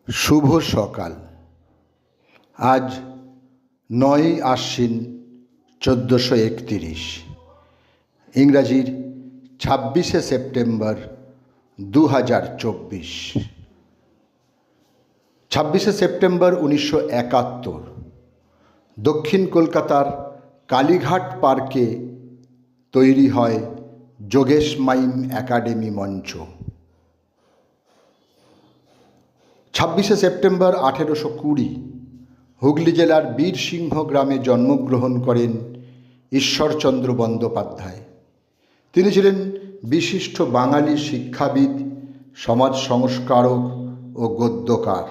শুভ সকাল। আজ 9ই আশ্বিন 1431, ইংরাজির 26শে September 2024। 26শে September 1971 দক্ষিণ কলকাতার কালীঘাট পার্কে তৈরি হয় যোগেশ মাইম একাডেমি মঞ্চ। 26শে সেপ্টেম্বর 1820 হুগলি জেলার বীরসিংহ গ্রামে জন্মগ্রহণ করেন ঈশ্বরচন্দ্র বন্দ্যোপাধ্যায়। তিনি ছিলেন বিশিষ্ট বাঙালি শিক্ষাবিদ, সমাজ সংস্কারক ও গদ্যকার।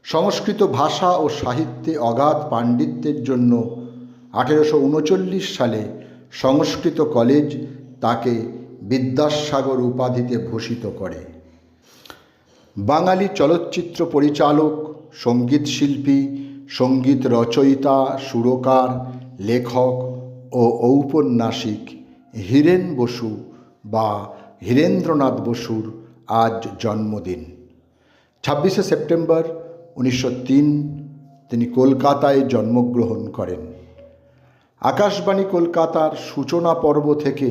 সংস্কৃত ভাষা ও সাহিত্যে অগাধ পাণ্ডিত্যের জন্য 1839 সালে সংস্কৃত কলেজ তাকে বিদ্যাসাগর উপাধিতে ভূষিত করে। বাঙালি চলচ্চিত্র পরিচালক, সঙ্গীত শিল্পী, সঙ্গীত রচয়িতা, সুরকার, লেখক ও ঔপন্যাসিক হীরেন বসু বা হীরেন্দ্রনাথ বসুর আজ জন্মদিন। 26শে সেপ্টেম্বর 1903 তিনি কলকাতায় জন্মগ্রহণ করেন। আকাশবাণী কলকাতার সূচনা পর্ব থেকে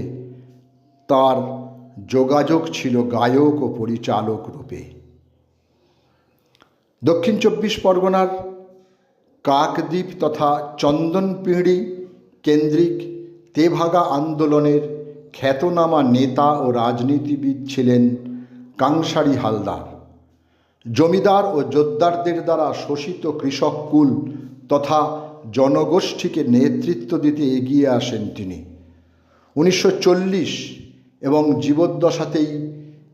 তার যোগাযোগ ছিল গায়ক ও পরিচালক রূপে। দক্ষিণ চব্বিশ পরগনার কাকদ্বীপ তথা চন্দনপিঁড়ি কেন্দ্রিক তেভাগা আন্দোলনের খ্যাতনামা নেতা ও রাজনীতিবিদ ছিলেন কাংসারী হালদার। জমিদার ও জোদ্দারদের দ্বারা শোষিত কৃষককুল তথা জনগোষ্ঠীকে নেতৃত্ব দিতে এগিয়ে আসেন তিনি। 1940 এবং জীবদ্দশাতেই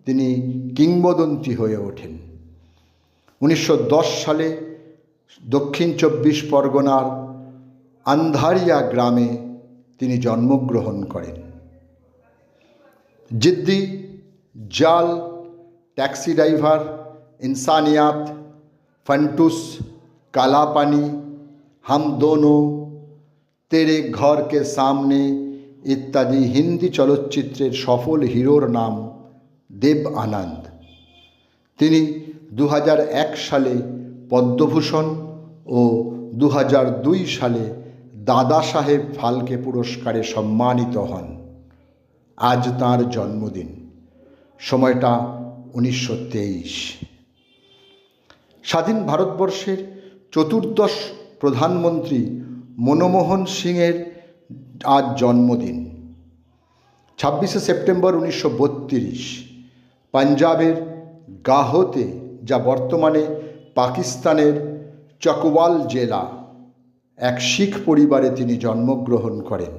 তিনি কিংবদন্তি হয়ে ওঠেন। 1910 সালে দক্ষিণ চব্বিশ পরগনার আন্ধারিয়া গ্রামে তিনি জন্মগ্রহণ করেন। জিদ্দি, জাল, ট্যাক্সি ড্রাইভার, ইনসানিয়াত, ফন্টুস, কালা পানি, হাম দোনো, তেরে ঘর কে সামনে ইত্যাদি হিন্দি চলচ্চিত্রের সফল হিরোর নাম দেব আনন্দ। তিনি 2001 সালে পদ্মভূষণ ও 2002 সালে দাদা সাহেব ফালকে পুরস্কারে সম্মানিত হন। আজ তাঁর জন্মদিন। সময়টা 1923। স্বাধীন ভারতবর্ষের চতুর্দশ প্রধানমন্ত্রী মনমোহন সিংয়ের আজ জন্মদিন। 26শে সেপ্টেম্বর 1932 পাঞ্জাবের গাহতে, যা বর্তমানে পাকিস্তানের চকওয়াল জেলা, এক শিখ পরিবারে তিনি জন্মগ্রহণ করেন।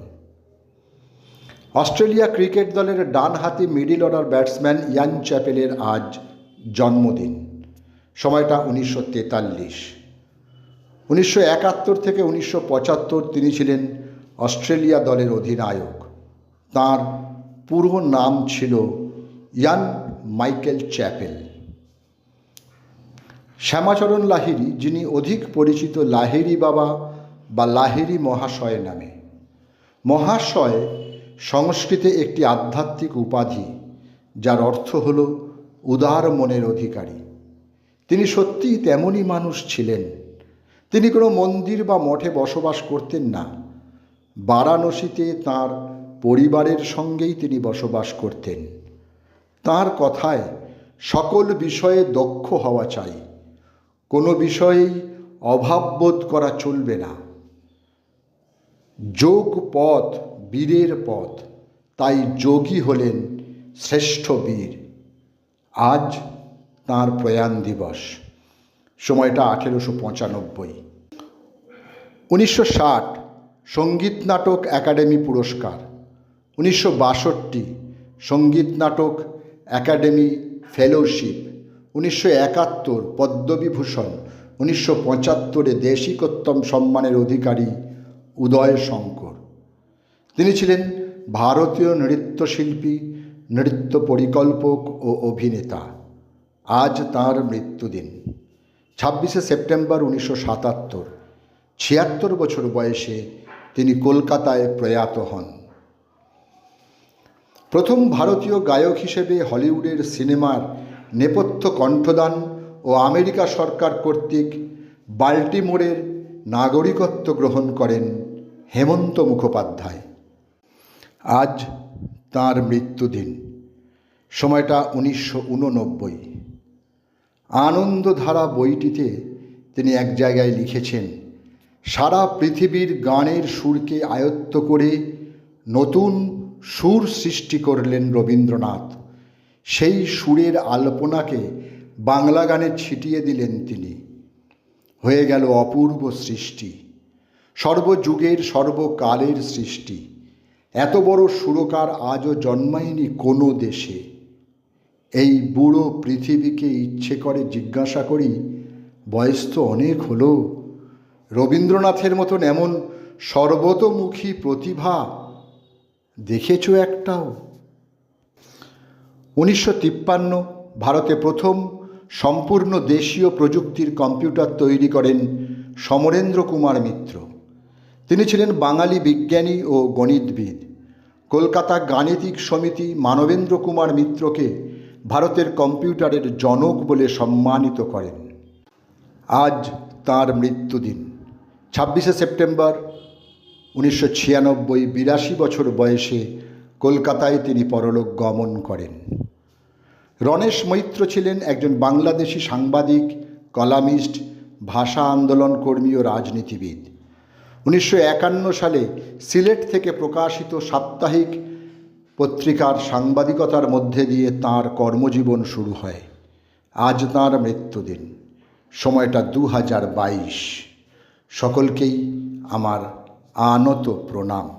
অস্ট্রেলিয়া ক্রিকেট দলের ডানহাতি মিডল অর্ডার ব্যাটসম্যান ইয়ান চ্যাপেলের আজ জন্মদিন। সময়টা 1943। 1971 থেকে 1975 তিনি ছিলেন অস্ট্রেলিয়া দলের অধিনায়ক। তাঁর পুরো নাম ছিল ইয়ান মাইকেল চ্যাপেল। শ্যামাচরণ লাহিড়ী, যিনি অধিক পরিচিত লাহিড়ী বাবা বা লাহিড়ী মহাশয় নামে। মহাশয় সংস্কৃতে একটি আধ্যাত্মিক উপাধি, যার অর্থ হল উদার মনের অধিকারী। তিনি সত্যিই তেমনই মানুষ ছিলেন। তিনি কোনো মন্দির বা মঠে বসবাস করতেন না। বারাণসীতে তাঁর পরিবারের সঙ্গেই তিনি বসবাস করতেন। তাঁর কথায় সকল বিষয়ে দক্ষ হওয়া চাই, কোনো বিষয়েই অভাববোধ করা চলবে না। যোগ পথ বীরের পথ, তাই যোগী হলেন শ্রেষ্ঠ বীর। আজ তাঁর প্রয়াণ দিবস। সময়টা 1895। 1960 সঙ্গীত নাটক একাডেমি পুরস্কার, 1962 সঙ্গীত নাটক একাডেমি ফেলোশিপ, 1971 পদ্মবিভূষণ, 1975 দেশিকোত্তম সম্মানের অধিকারী উদয় শঙ্কর। তিনি ছিলেন ভারতীয় নৃত্যশিল্পী, নৃত্য পরিকল্পক ও অভিনেতা। আজ তাঁর মৃত্যুদিন। 26শে সেপ্টেম্বর 1977 76 বছর বয়সে তিনি কলকাতায় প্রয়াত হন। প্রথম ভারতীয় গায়ক হিসেবে হলিউডের সিনেমার নেপথ্য কণ্ঠদান ও ও আমেরিকা সরকার কর্তৃক বাল্টিমোরের নাগরিকত্ব গ্রহণ করেন হেমন্ত মুখোপাধ্যায়। আজ তাঁর মৃত্যুদিন। সময়টা 1989। আনন্দধারা বইটিতে তিনি এক জায়গায় লিখেছেন, সারা পৃথিবীর গানের সুরকে আয়ত্ত করে নতুন সুর সৃষ্টি করলেন রবীন্দ্রনাথ। সেই সুরের আলপনাকে বাংলা গানে ছিটিয়ে দিলেন তিনি। হয়ে গেল অপূর্ব সৃষ্টি, সর্বযুগের সর্বকালের সৃষ্টি। এত বড় সুরকার আজও জন্মায়নি কোনো দেশে। এই বুড়ো পৃথিবীকে ইচ্ছে করে জিজ্ঞাসা করি, বয়স তো অনেক হলো, রবীন্দ্রনাথের মতন এমন সর্বতোমুখী প্রতিভা দেখেছ একটাও? 1953 ভারতে প্রথম সম্পূর্ণ দেশীয় প্রযুক্তির কম্পিউটার তৈরি করেন সমরেন্দ্র কুমার মিত্র। তিনি ছিলেন বাঙালি বিজ্ঞানী ও গণিতবিদ। কলকাতা গাণিতিক সমিতি মানবেন্দ্র কুমার মিত্রকে ভারতের কম্পিউটারের জনক বলে সম্মানিত করেন। আজ তাঁর মৃত্যুদিন। 26শে সেপ্টেম্বর 1996, 82 বছর বয়সে কলকাতায় তিনি পরলোক গমন করেন। রণেশ মৈত্র ছিলেন একজন বাংলাদেশি সাংবাদিক, কলামিস্ট, ভাষা আন্দোলন কর্মী ও রাজনীতিবিদ। 1951 সালে সিলেট থেকে প্রকাশিত সাপ্তাহিক পত্রিকার সাংবাদিকতার মধ্যে দিয়ে তাঁর কর্মজীবন শুরু হয়। আজ তাঁর মৃত্যুদিন। সময়টা 2022। সকলকেই আমার আনত প্রণাম।